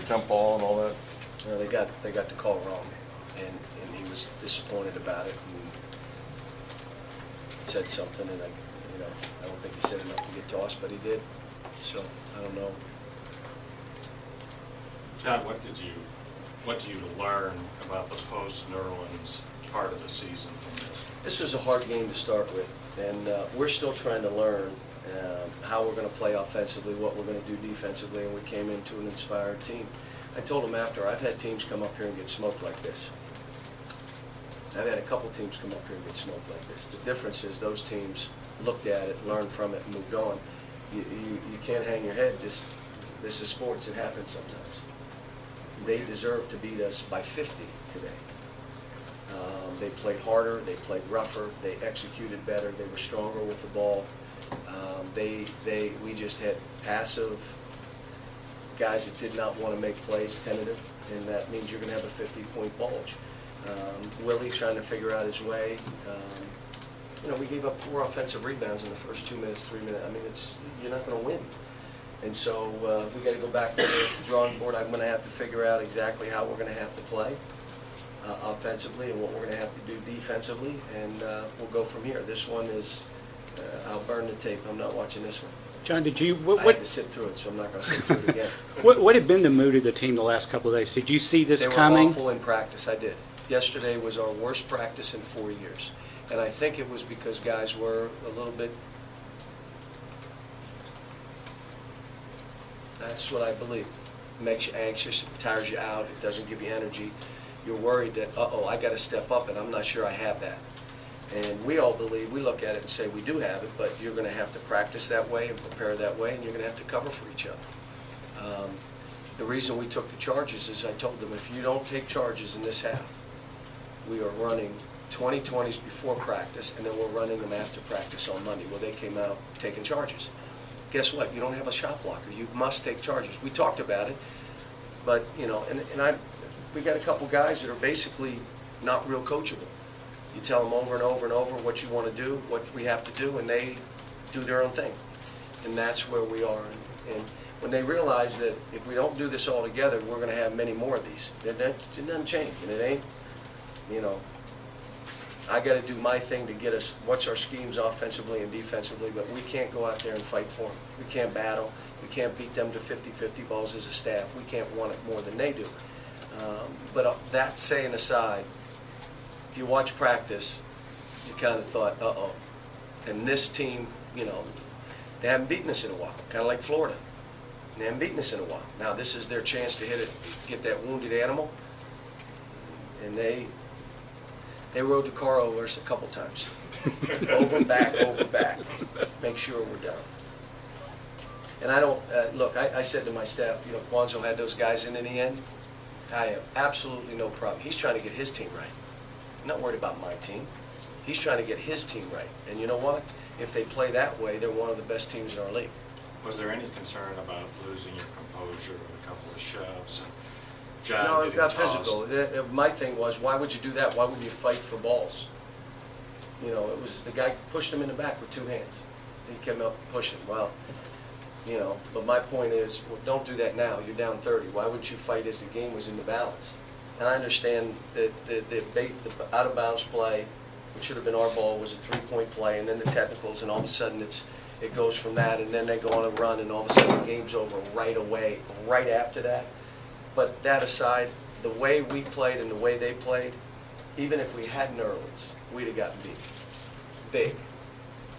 temp ball and all that? They got the call wrong, and he was disappointed about it and said something, and I don't think he said enough to get tossed, but he did. So I don't know. John, what did you learn about the post-Nerlens part of the season from this? This was a hard game to start with, and we're still trying to learn how we're going to play offensively, what we're going to do defensively, and we came into an inspired team. I told him after, I've had teams come up here and get smoked like this. I've had a couple teams come up here and get smoked like this. The difference is those teams looked at it, learned from it, and moved on. You can't hang your head. Just this is sports. It happens sometimes. They deserve to beat us by 50 today. They played harder. They played rougher. They executed better. They were stronger with the ball. We just had passive guys that did not want to make plays, tentative, and that means you're going to have a 50-point bulge. Willie trying to figure out his way. We gave up 4 offensive rebounds in the first 2 minutes, 3 minutes. I mean, you're not going to win. And so we got to go back to the drawing board. I'm going to have to figure out exactly how we're going to have to play offensively and what we're going to have to do defensively, and we'll go from here. This one is, I'll burn the tape. I'm not watching this one. John, did you? I had to sit through it, so I'm not going to sit through it again. What had been the mood of the team the last couple of days? Did you see this coming? They were awful in practice. I did. Yesterday was our worst practice in 4 years, and I think it was because guys were a little bit. That's what I believe. It makes you anxious, it tires you out, it doesn't give you energy. You're worried that, I got to step up, and I'm not sure I have that. And we all believe, we look at it and say we do have it, but you're going to have to practice that way and prepare that way, and you're going to have to cover for each other. The reason we took the charges is I told them, if you don't take charges in this half, we are running 20-20s before practice, and then we're running them after practice on Monday. Well, they came out taking charges. Guess what? You don't have a shot blocker. You must take charges. We talked about it, but, we got a couple guys that are basically not real coachable. You tell them over and over and over what you want to do, what we have to do, and they do their own thing. And that's where we are. And when they realize that if we don't do this all together, we're going to have many more of these. It doesn't change. And it ain't, I got to do my thing to get us, what's our schemes offensively and defensively, but we can't go out there and fight for them. We can't battle. We can't beat them to 50-50 balls as a staff. We can't want it more than they do. But that saying aside, if you watch practice, you kind of thought, uh-oh. And this team, they haven't beaten us in a while, kind of like Florida. They haven't beaten us in a while. Now this is their chance to hit it, get that wounded animal. And they rode the car over us a couple times. Over, back. Make sure we're done. And I don't, look, I said to my staff, Kwanzo had those guys in the end. I have absolutely no problem. He's trying to get his team right. I'm not worried about my team. He's trying to get his team right. And you know what? If they play that way, they're one of the best teams in our league. Was there any concern about losing your composure with a couple of shoves? And John No, it got tossed? physical. My thing was, why would you do that? Why would you fight for balls? It was the guy pushed him in the back with 2 hands. He came up pushing. Well, but my point is, well, don't do that now. You're down 30. Why wouldn't you fight as the game was in the balance? And I understand that the out-of-bounds play, which should have been our ball, was a 3-point play, and then the technicals, and all of a sudden it goes from that, and then they go on a run, and all of a sudden the game's over right away, right after that. But that aside, the way we played and the way they played, even if we had Nerlens, we'd have gotten beat. Big.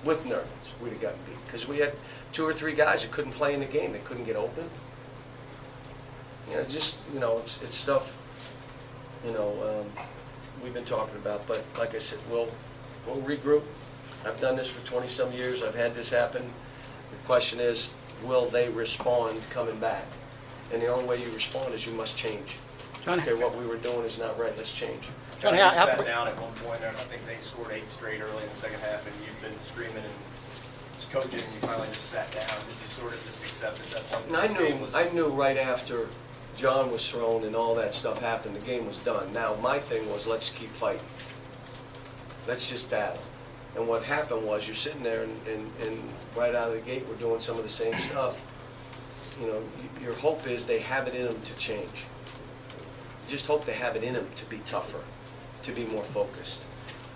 With Nerlens, we'd have gotten beat. Because we had 2 or 3 guys that couldn't play in the game. They couldn't get open. It's stuff, we've been talking about. But like I said, we'll regroup. I've done this for 20-some years. I've had this happen. The question is, will they respond coming back? And the only way you respond is you must change. John, okay, what we were doing is not right. Let's change. John, you sat down at one point, and I think they scored 8 straight early in the second half, and you've been screaming and coaching, and you finally just sat down. Did you sort of just accept at that point? I knew right after John was thrown and all that stuff happened, the game was done. Now, my thing was, let's keep fighting. Let's just battle. And what happened was, you're sitting there, and right out of the gate, we're doing some of the same stuff. you know, your hope is they have it in them to change. You just hope they have it in them to be tougher, to be more focused,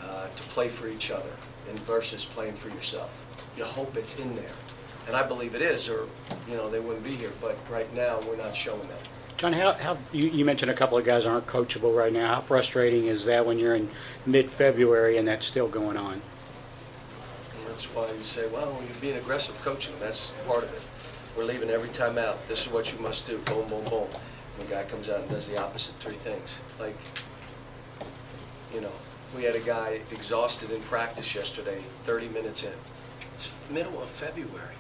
to play for each other, and versus playing for yourself. You hope it's in there. And I believe it is, or, you know, they wouldn't be here. But right now, we're not showing that. John, you mentioned a couple of guys aren't coachable right now. How frustrating is that when you're in mid-February and that's still going on? And that's why you say, well, you're being aggressive coaching. That's part of it. We're leaving every time out. This is what you must do. Boom, boom, boom. And the guy comes out and does the opposite three things. Like, you know, we had a guy exhausted in practice yesterday, 30 minutes in. It's middle of February.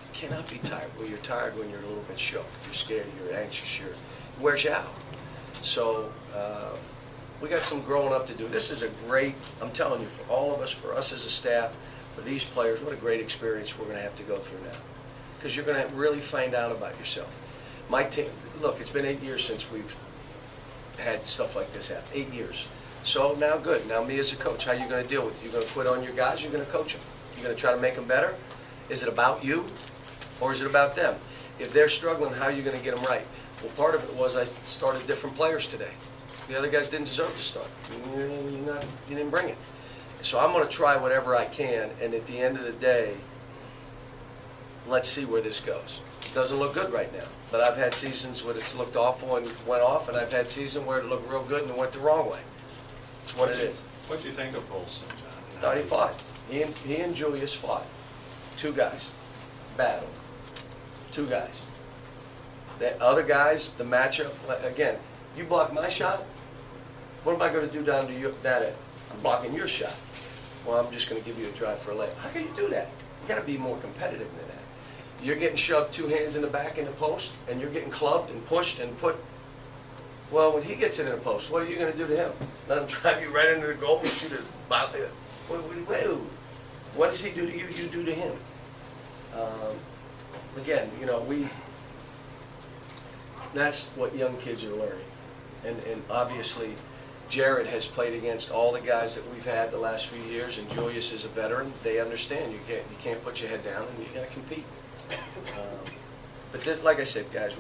You cannot be tired. Well, you're tired when you're a little bit shook. You're scared, you're anxious, it wears you out. So we got some growing up to do. This is a great, I'm telling you, for all of us, for us as a staff, for these players, what a great experience we're going to have to go through now. Because you're going to really find out about yourself. My team, look, it's been 8 years since we've had stuff like this happen. 8 years. So now good. Now me as a coach, how are you going to deal with it? You're going to quit on your guys, you're going to coach them. You're going to try to make them better? Is it about you? Or is it about them? If they're struggling, how are you going to get them right? Well, part of it was I started different players today. The other guys didn't deserve to start. You didn't bring it. So I'm going to try whatever I can, and at the end of the day, let's see where this goes. It doesn't look good right now, but I've had seasons where it's looked awful and went off, and I've had seasons where it looked real good and it went the wrong way. It's what it is. What do you think of Olsen, John? Thought he fought. He and Julius fought. Two guys battled. Two guys. The other guys, the matchup, again, you block my shot, what am I going to do down to that end? I'm blocking your shot. Well, I'm just going to give you a drive for a layup. How can you do that? You got to be more competitive than that. You're getting shoved two hands in the back in the post, and you're getting clubbed and pushed and put. Well, when he gets it in the post, what are you going to do to him? Let him drive you right into the goal and shoot it. What does he do to you? You do to him. Again, you know, that's what young kids are learning. And obviously, Jared has played against all the guys that we've had the last few years, and Julius is a veteran. They understand you can't put your head down, and you got to compete. But this, like I said, guys,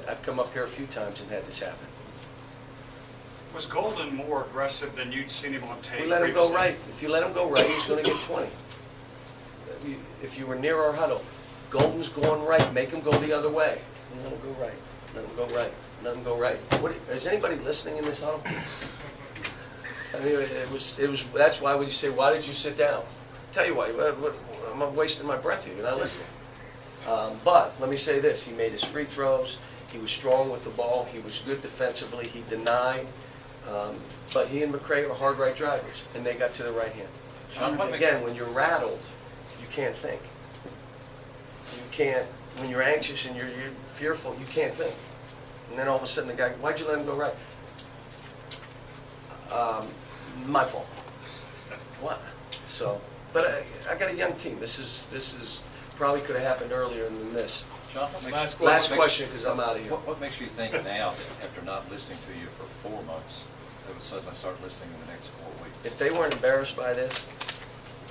I've come up here a few times and had this happen. Was Golden more aggressive than you'd seen him on tape? We let him go right. If you let him go right, he's going to get 20. If you were near our huddle, Golden's going right. Make him go the other way. Let him go right. Let him go right. Let him go right. Is anybody listening in this huddle? I mean, it was. That's why when you say, "Why did you sit down?" Tell you why. I'm wasting my breath here. You're not listening. But let me say this: he made his free throws. He was strong with the ball. He was good defensively. He denied. But he and McCray are hard right drivers, and they got to the right hand. Again, when you're rattled, you can't think. You can't. When you're anxious and you're fearful, you can't think. And then all of a sudden, the guy, "Why'd you let him go right?" My fault. What? So, but I got a young team. This is probably could have happened earlier than this. John, Last question, because I'm out of here. What makes you think now that after not listening to you for 4 months, they would suddenly start listening in the next 4 weeks? If they weren't embarrassed by this,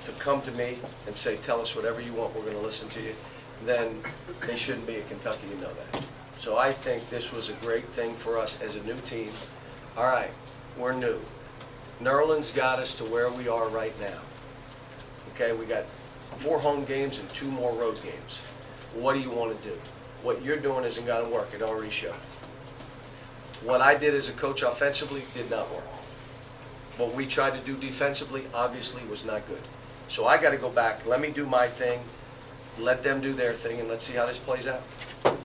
to come to me and say, "Tell us whatever you want, we're going to listen to you," then they shouldn't be at Kentucky, you know that. So I think this was a great thing for us as a new team. All right, we're new. Nerland's got us to where we are right now. Okay, we got 4 home games and 2 more road games. What do you want to do? What you're doing isn't going to work. It already showed. What I did as a coach offensively did not work. What we tried to do defensively obviously was not good. So I got to go back. Let me do my thing. Let them do their thing, and let's see how this plays out.